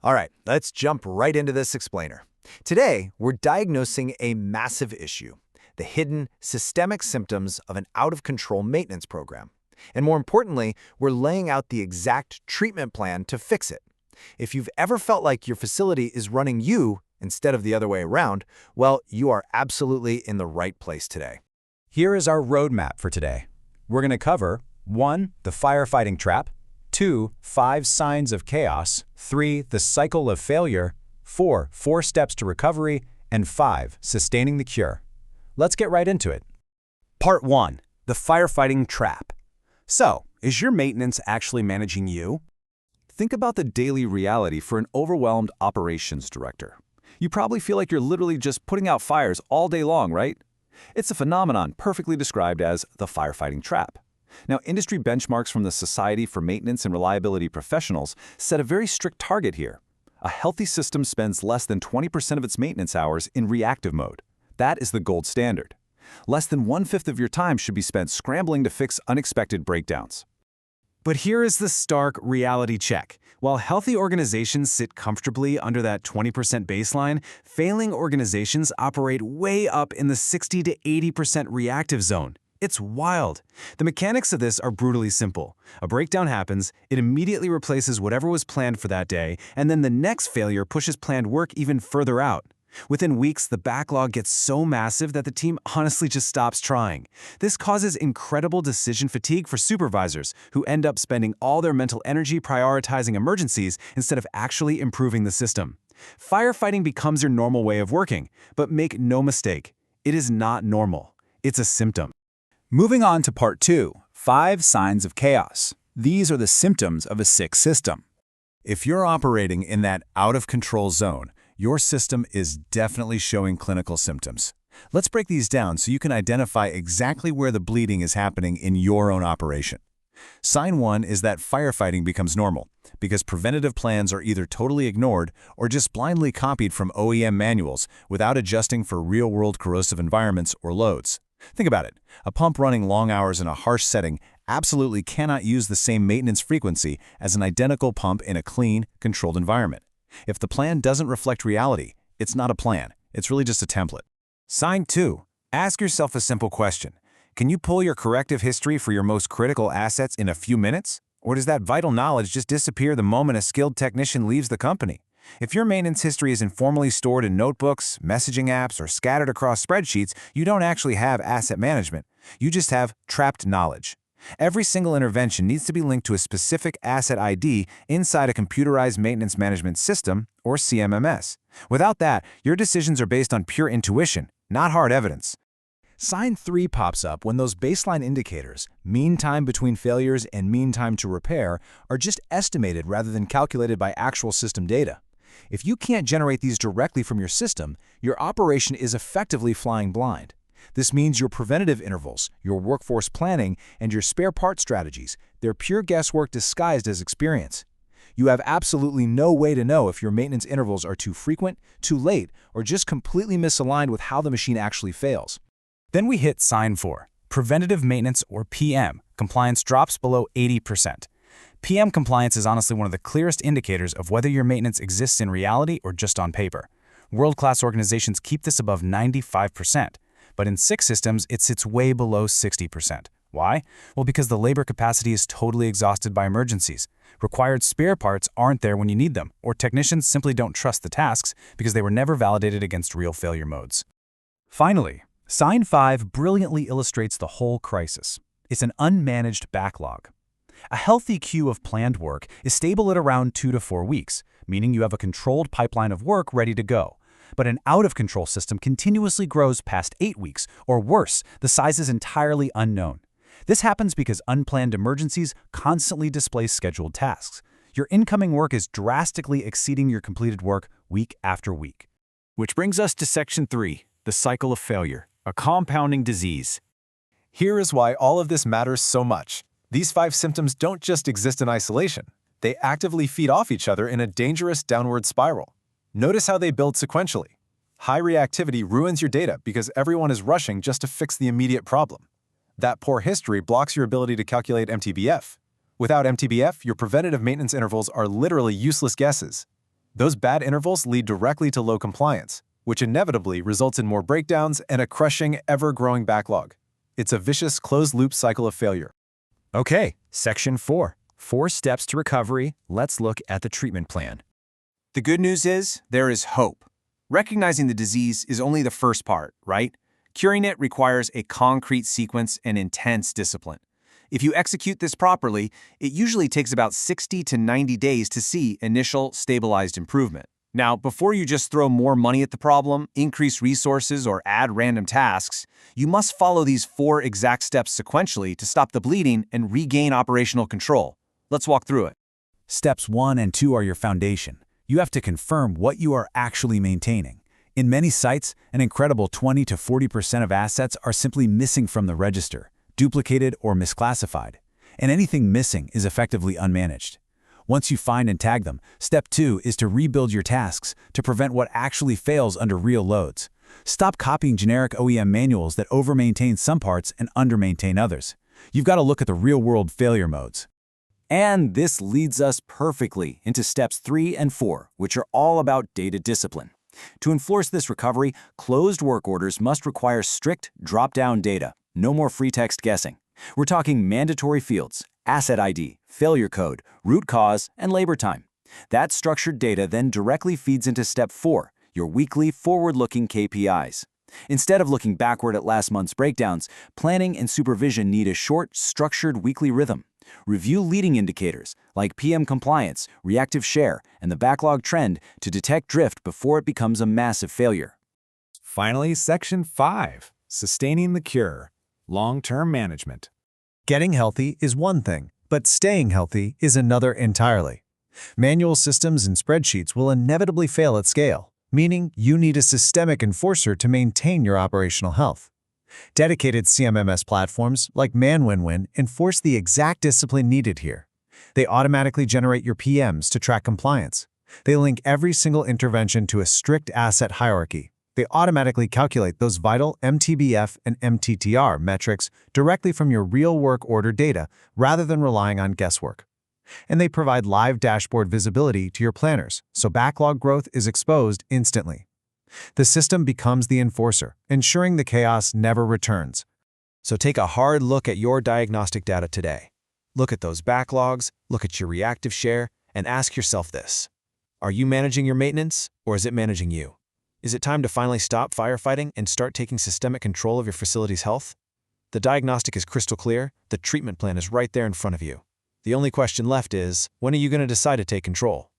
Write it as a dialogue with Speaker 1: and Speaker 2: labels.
Speaker 1: All right, let's jump right into this explainer. Today, we're diagnosing a massive issue, the hidden systemic symptoms of an out-of-control maintenance program. And more importantly, we're laying out the exact treatment plan to fix it. If you've ever felt like your facility is running you instead of the other way around, well, you are absolutely in the right place today.
Speaker 2: Here is our roadmap for today. We're going to cover 1. The firefighting trap, 2. 5 signs of chaos, 3. The cycle of failure, 4. 4 steps to recovery, and 5. Sustaining the cure. Let's get right into it.
Speaker 3: Part 1. The firefighting trap. So, is your maintenance actually managing you? Think about the daily reality for an overwhelmed operations director. You probably feel like you're literally just putting out fires all day long, right? It's a phenomenon perfectly described as the firefighting trap. Now, industry benchmarks from the Society for Maintenance and Reliability Professionals set a very strict target here. A healthy system spends less than 20% of its maintenance hours in reactive mode. That is the gold standard. Less than 1/5 of your time should be spent scrambling to fix unexpected breakdowns. But here is the stark reality check. While healthy organizations sit comfortably under that 20% baseline, failing organizations operate way up in the 60 to 80% reactive zone. It's wild. The mechanics of this are brutally simple. A breakdown happens, it immediately replaces whatever was planned for that day, and then the next failure pushes planned work even further out. Within weeks, the backlog gets so massive that the team honestly just stops trying. This causes incredible decision fatigue for supervisors, who end up spending all their mental energy prioritizing emergencies instead of actually improving the system. Firefighting becomes your normal way of working, but make no mistake, it is not normal. It's a symptom.
Speaker 2: Moving on to Part 2, 5 signs of chaos. These are the symptoms of a sick system.
Speaker 1: If you're operating in that out-of-control zone, your system is definitely showing clinical symptoms. Let's break these down so you can identify exactly where the bleeding is happening in your own operation. Sign 1 is that firefighting becomes normal, because preventative plans are either totally ignored or just blindly copied from OEM manuals without adjusting for real-world corrosive environments or loads. Think about it. A pump running long hours in a harsh setting absolutely cannot use the same maintenance frequency as an identical pump in a clean, controlled environment. If the plan doesn't reflect reality, it's not a plan. It's really just a template.
Speaker 3: Sign 2. Ask yourself a simple question. Can you pull your corrective history for your most critical assets in a few minutes? Or does that vital knowledge just disappear the moment a skilled technician leaves the company? If your maintenance history is informally stored in notebooks, messaging apps, or scattered across spreadsheets, you don't actually have asset management. You just have trapped knowledge. Every single intervention needs to be linked to a specific asset ID inside a computerized maintenance management system, or CMMS. Without that, your decisions are based on pure intuition, not hard evidence.
Speaker 2: Sign 3 pops up when those baseline indicators, mean time between failures and mean time to repair, are just estimated rather than calculated by actual system data. If you can't generate these directly from your system, your operation is effectively flying blind. This means your preventative intervals, your workforce planning, and your spare part strategies, they're pure guesswork disguised as experience. You have absolutely no way to know if your maintenance intervals are too frequent, too late, or just completely misaligned with how the machine actually fails.
Speaker 3: Then we hit sign 4. Preventative maintenance, or PM. Compliance drops below 80%. PM compliance is honestly one of the clearest indicators of whether your maintenance exists in reality or just on paper. World-class organizations keep this above 95%. But in sick systems, it sits way below 60%. Why? Well, because the labor capacity is totally exhausted by emergencies. Required spare parts aren't there when you need them, or technicians simply don't trust the tasks because they were never validated against real failure modes.
Speaker 2: Finally, sign 5 brilliantly illustrates the whole crisis. It's an unmanaged backlog. A healthy queue of planned work is stable at around 2 to 4 weeks, meaning you have a controlled pipeline of work ready to go. But an out-of-control system continuously grows past 8 weeks, or worse, the size is entirely unknown. This happens because unplanned emergencies constantly displace scheduled tasks. Your incoming work is drastically exceeding your completed work week after week.
Speaker 3: Which brings us to Section 3, the cycle of failure, a compounding disease.
Speaker 4: Here is why all of this matters so much. These 5 symptoms don't just exist in isolation. They actively feed off each other in a dangerous downward spiral. Notice how they build sequentially. High reactivity ruins your data because everyone is rushing just to fix the immediate problem. That poor history blocks your ability to calculate MTBF. Without MTBF, your preventative maintenance intervals are literally useless guesses. Those bad intervals lead directly to low compliance, which inevitably results in more breakdowns and a crushing, ever-growing backlog. It's a vicious, closed-loop cycle of failure.
Speaker 2: Okay, Section 4. 4 steps to recovery. Let's look at the treatment plan.
Speaker 3: The good news is there is hope. Recognizing the disease is only the first part, right? Curing it requires a concrete sequence and intense discipline. If you execute this properly, it usually takes about 60 to 90 days to see initial stabilized improvement. Now, before you just throw more money at the problem, increase resources, or add random tasks, you must follow these 4 exact steps sequentially to stop the bleeding and regain operational control. Let's walk through it.
Speaker 1: Steps 1 and 2 are your foundation. You have to confirm what you are actually maintaining. In many sites, an incredible 20 to 40% of assets are simply missing from the register, duplicated or misclassified, and anything missing is effectively unmanaged. Once you find and tag them, step 2 is to rebuild your tasks to prevent what actually fails under real loads. Stop copying generic OEM manuals that over-maintain some parts and under-maintain others. You've got to look at the real-world failure modes.
Speaker 3: And this leads us perfectly into steps 3 and 4, which are all about data discipline. To enforce this recovery, closed work orders must require strict drop-down data. No more free text guessing. We're talking mandatory fields, asset ID, failure code, root cause, and labor time. That structured data then directly feeds into step 4, your weekly forward-looking KPIs. Instead of looking backward at last month's breakdowns, planning and supervision need a short, structured weekly rhythm. Review leading indicators like PM compliance, reactive share, and the backlog trend to detect drift before it becomes a massive failure.
Speaker 2: Finally, Section 5. Sustaining the cure. Long-term management.
Speaker 4: Getting healthy is one thing, but staying healthy is another entirely. Manual systems and spreadsheets will inevitably fail at scale, meaning you need a systemic enforcer to maintain your operational health. Dedicated CMMS platforms like ManWinWin enforce the exact discipline needed here. They automatically generate your PMs to track compliance. They link every single intervention to a strict asset hierarchy. They automatically calculate those vital MTBF and MTTR metrics directly from your real work order data rather than relying on guesswork. And they provide live dashboard visibility to your planners, so backlog growth is exposed instantly. The system becomes the enforcer, ensuring the chaos never returns.
Speaker 2: So take a hard look at your diagnostic data today. Look at those backlogs, look at your reactive share, and ask yourself this. Are you managing your maintenance, or is it managing you? Is it time to finally stop firefighting and start taking systemic control of your facility's health? The diagnostic is crystal clear, the treatment plan is right there in front of you. The only question left is, when are you going to decide to take control?